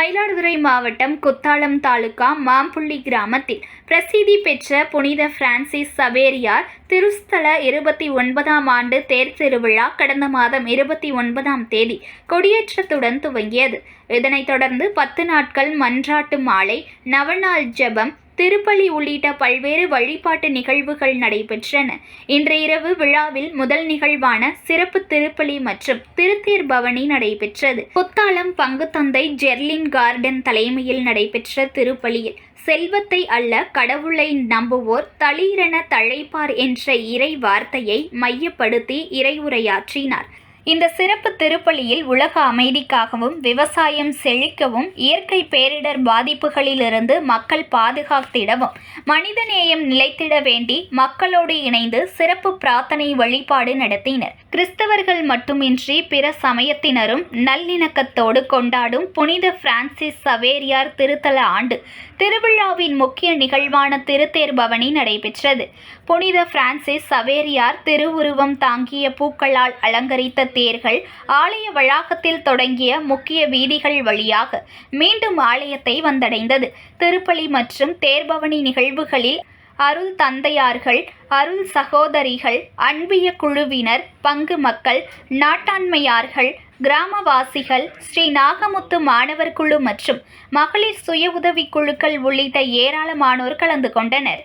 மயிலாடுதுறை மாவட்டம் குத்தாலம் தாலுகா மாம்புள்ளி கிராமத்தில் பிரசித்தி பெற்ற புனித பிரான்சிஸ் சவேரியார் திருஸ்தல 29ஆம் ஆண்டு தேர் திருவிழா கடந்த மாதம் 29ஆம் தேதி கொடியேற்றத்துடன் துவங்கியது. இதனைத் தொடர்ந்து 10 நாட்கள் மன்றாட்டு மாலை, நவநாள் ஜெபம், திருப்பலி உள்ளிட்ட பல்வேறு வழிபாட்டு நிகழ்வுகள் நடைபெற்றன. இன்று இரவு விழாவில் முதல் நிகழ்வான சிறப்பு திருப்பலி மற்றும் திருத்தேர் பவனி நடைபெற்றது. குத்தாலம் பங்குத்தந்தை ஜெர்லின் கார்டன் தலைமையில் நடைபெற்ற திருப்பலியில் செல்வத்தை அல்ல கடவுளை நம்புவோர் தளிரென தழைப்பார் என்ற இறை வார்த்தையை மையப்படுத்தி இறையுரையாற்றினார். இந்த சிறப்பு திருப்பலியில் உலக அமைதிக்காகவும், விவசாயம் செழிக்கவும், இயற்கை பேரிடர் பாதிப்புகளிலிருந்து மக்கள் பாதுகாத்திடவும், மனிதநேயம் நிலைத்திட வேண்டி மக்களோடு இணைந்து சிறப்பு பிரார்த்தனை வழிபாடு நடத்தினர். கிறிஸ்தவர்கள் மட்டுமின்றி பிற சமயத்தினரும் நல்லிணக்கத்தோடு கொண்டாடும் புனித பிரான்சிஸ் சவேரியார் திருத்தல ஆண்டு திருவிழாவின் முக்கிய நிகழ்வான திருத்தேர் பவனி நடைபெற்றது. புனித பிரான்சிஸ் சவேரியார் திருவுருவம் தாங்கிய பூக்களால் அலங்கரித்த தேர்கள் ஆலய வளாகத்தில் தொடங்கிய முக்கிய வீதிகள் வழியாக மீண்டும் ஆலயத்தை வந்தடைந்தது. திருப்பலி மற்றும் தேர்பவனி நிகழ்வுகளில் அருள் தந்தையார்கள், அருள் சகோதரிகள், அன்பிய குழுவினர், பங்கு மக்கள், நாட்டாண்மையார்கள், கிராமவாசிகள், ஸ்ரீ நாகமுத்து மாணவர் குழு மற்றும் மகளிர் சுய உதவி குழுக்கள் உள்ளிட்ட ஏராளமானோர் கலந்து கொண்டனர்.